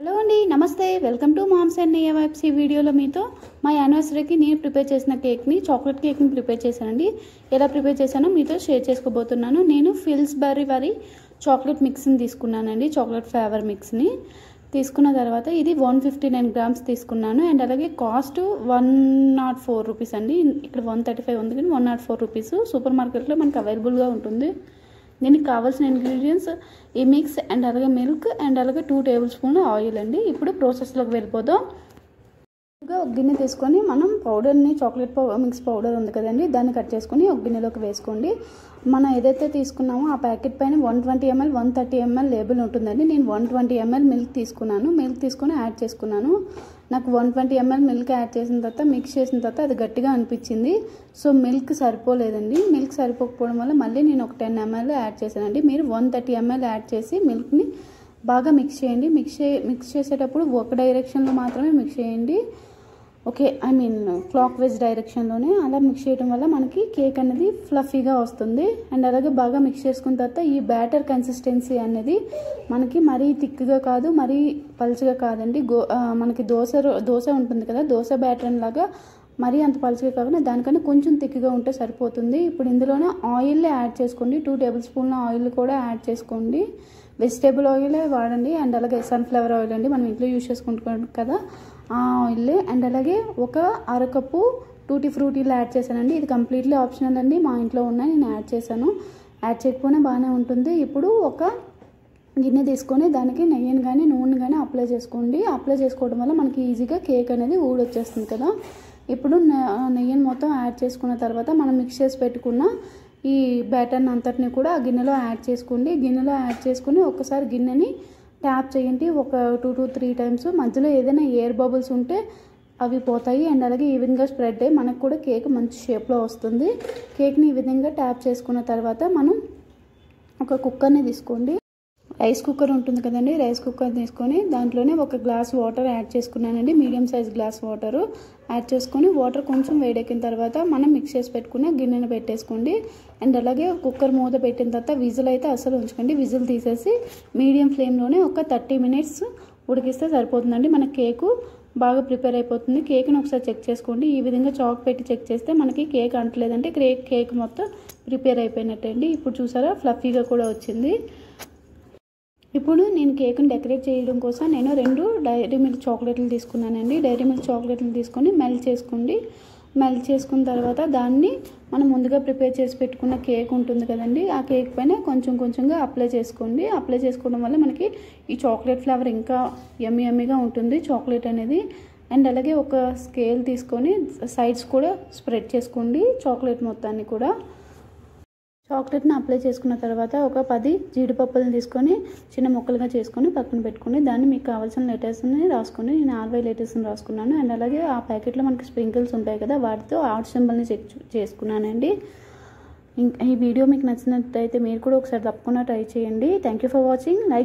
Hello అండి, నమస్తే. Welcome to moms and Nia vibes. ఈ వీడియోలో మీతో మా యానివర్సరీకి నేను ప్రిపేర్ చేసిన కేక్ని, చాక్లెట్ కేక్ని ప్రిపేర్ చేశానండి. ఎలా ప్రిపేర్ చేశానో మీతో షేర్ చేసుకోబోతున్నాను. నేను పిల్స్బరీ వారి చాక్లెట్ మిక్స్ని తీసుకున్నానండి. చాక్లెట్ ఫ్లేవర్ మిక్స్ని తీసుకున్న తర్వాత ఇది 159 గ్రామ్స్ తీసుకున్నాను. అండ్ అలాగే కాస్ట్ 104 రూపీస్ అండి. ఇక్కడ 135 ఉంది కానీ 104 రూపీస్. సూపర్ మార్కెట్లో మనకు అవైలబుల్గా ఉంటుంది. దీనికి కావాల్సిన ఇంగ్రీడియంట్స్ ఈ మిక్స్ అండ్ అలాగే మిల్క్ అండ్ అలాగే 2 టేబుల్ స్పూన్ల ఆయిల్ అండి. ఇప్పుడు ప్రాసెస్లోకి వెళ్ళిపోదాం. ఒక గిన్నె తీసుకొని మనం పౌడర్ని, చాక్లెట్ మిక్స్ పౌడర్ ఉంది కదండి, దాన్ని కట్ చేసుకొని ఒక గిన్నెలోకి వేసుకోండి. మనం ఏదైతే తీసుకున్నామో ఆ ప్యాకెట్ పైన 120 ml 130 ml లేబుల్ ఉంటుందండి. నేను 120 ml మిల్క్ తీసుకున్నాను. మిల్క్ తీసుకొని యాడ్ చేసుకున్నాను. నాకు 120 ml మిల్క్ యాడ్ చేసిన తర్వాత మిక్స్ చేసిన తర్వాత అది గట్టిగా అనిపించింది. సో మిల్క్ సరిపోలేదండి. మిల్క్ సరిపోకపోవడం వల్ల మళ్ళీ నేను ఒక 10 ml యాడ్ చేశానండి. మీరు 130 ml యాడ్ చేసి మిల్క్ని బాగా మిక్స్ చేయండి. మిక్స్ చేసేటప్పుడు ఒక డైరెక్షన్లో మాత్రమే మిక్స్ చేయండి. ఓకే, క్లాక్ వైజ్ డైరెక్షన్లోనే. అలా మిక్స్ చేయడం వల్ల మనకి కేక్ అనేది ఫ్లఫీగా వస్తుంది. అండ్ అలాగే బాగా మిక్స్ చేసుకున్న తర్వాత ఈ బ్యాటర్ కన్సిస్టెన్సీ అనేది మనకి మరీ థిక్గా కాదు, మరీ పలుచగా కాదండి. మనకి దోశ ఉంటుంది కదా, దోశ బ్యాటర్ లాగా మరీ అంత పలుచగా కాకుండా దానికన్నా కొంచెం థిక్గా ఉంటే సరిపోతుంది. ఇప్పుడు ఇందులోనే ఆయిల్ యాడ్ చేసుకోండి. 2 టేబుల్ స్పూన్ల ఆయిల్ కూడా యాడ్ చేసుకోండి. వెజిటేబుల్ ఆయిల్ వాడండి. అండ్ అలాగే సన్ఫ్లవర్ ఆయిల్ అండి, మనం ఇంట్లో యూజ్ చేసుకుంటున్నాం కదా ఆ ఆయిల్. అండ్ అలాగే ఒక అరకప్పు టూటీ ఫ్రూటీలు యాడ్ చేశానండి. ఇది కంప్లీట్లీ ఆప్షనల్ అండి. మా ఇంట్లో ఉన్నాయి, నేను యాడ్ చేశాను. యాడ్ చేయకపోయినా బాగానే ఉంటుంది. ఇప్పుడు ఒక గిన్నె తీసుకొని దానికి నెయ్యిని కానీ నూనె కానీ అప్లై చేసుకోండి. అప్లై చేసుకోవడం వల్ల మనకి ఈజీగా కేక్ అనేది ఊడొచ్చేస్తుంది కదా. ఇప్పుడు నెయ్యిని మొత్తం యాడ్ చేసుకున్న తర్వాత మనం మిక్స్ చేసి పెట్టుకున్న ఈ బ్యాటర్ని అంతటిని కూడా ఆ గిన్నెలో యాడ్ చేసుకోండి. గిన్నెలో యాడ్ చేసుకుని ఒకసారి గిన్నెని ట్యాప్ చేయండి ఒక 2 to 3 టైమ్స్. మధ్యలో ఏదైనా ఎయిర్ బబుల్స్ ఉంటే అవి పోతాయి. అండ్ అలాగే ఈవెన్గా స్ప్రెడ్ అయ్యి మనకు కూడా కేక్ మంచి షేప్లో వస్తుంది. కేక్ని ఈ విధంగా ట్యాప్ చేసుకున్న తర్వాత మనం ఒక కుక్కర్ని తీసుకోండి. రైస్ కుక్కర్ ఉంటుంది కదండి, రైస్ కుక్కర్ తీసుకొని దాంట్లోనే ఒక గ్లాస్ వాటర్ యాడ్ చేసుకున్నానండి. Medium size glass water add చేసుకొని వాటర్ కొంచెం వేడెక్కిన తర్వాత మనం మిక్స్ చేసి పెట్టుకున్న గిన్నెను పెట్టేసుకోండి. అండ్ అలాగే కుక్కర్ మూత పెట్టిన తర్వాత విజిల్ అయితే అసలు ఉంచకండి. విజిల్ తీసేసి మీడియం ఫ్లేమ్లోనే ఒక 30 minutes ఉడికిస్తే సరిపోతుందండి. మన కేకు బాగా ప్రిపేర్ అయిపోతుంది. కేక్ని ఒకసారి చెక్ చేసుకోండి. ఈ విధంగా చాక్ పెట్టి చెక్ చేస్తే మనకి కేక్ అంటలేదంటే కేక్ మొత్తం ప్రిపేర్ అయిపోయినట్టే అండి. ఇప్పుడు చూసారా, ఫ్లఫీగా కూడా వచ్చింది. ఇప్పుడు నేను కేక్ని డెకరేట్ చేయడం కోసం నేను 2 డైరీ మిల్క్ చాక్లెట్లు తీసుకున్నానండి. డైరీ మిల్క్ చాక్లెట్లు తీసుకొని మెల్ట్ చేసుకోండి. మెల్ట్ చేసుకున్న తర్వాత దాన్ని మనం ముందుగా ప్రిపేర్ చేసి పెట్టుకున్న కేక్ ఉంటుంది కదండి, ఆ కేక్ పైన కొంచెం కొంచెంగా అప్లై చేసుకోండి. అప్లై చేసుకోవడం వల్ల మనకి ఈ చాక్లెట్ ఫ్లేవర్ ఇంకా యమ్మీగా ఉంటుంది చాక్లెట్ అనేది. అండ్ అలాగే ఒక స్కేల్ తీసుకొని సైడ్స్ కూడా స్ప్రెడ్ చేసుకోండి చాక్లెట్ మొత్తాన్ని కూడా. చాక్లెట్ని అప్లై చేసుకున్న తర్వాత ఒక 10 జీడిపప్పులను తీసుకొని చిన్న ముక్కలుగా చేసుకొని పక్కన పెట్టుకోండి. దాన్ని మీకు కావాల్సిన లెటర్స్ని రాసుకోండి. నేను 60 లెటర్స్ని రాసుకున్నాను. అండ్ అలాగే ఆ ప్యాకెట్లో మనకి స్ప్రింకిల్స్ ఉంటాయి కదా, వాటితో ఆర్ట్ సింబల్ని చెక్ చేసుకున్నానండి. ఈ వీడియో మీకు నచ్చినట్లయితే మీరు కూడా ఒకసారి తప్పకుండా ట్రై చేయండి. Thank you for watching. Like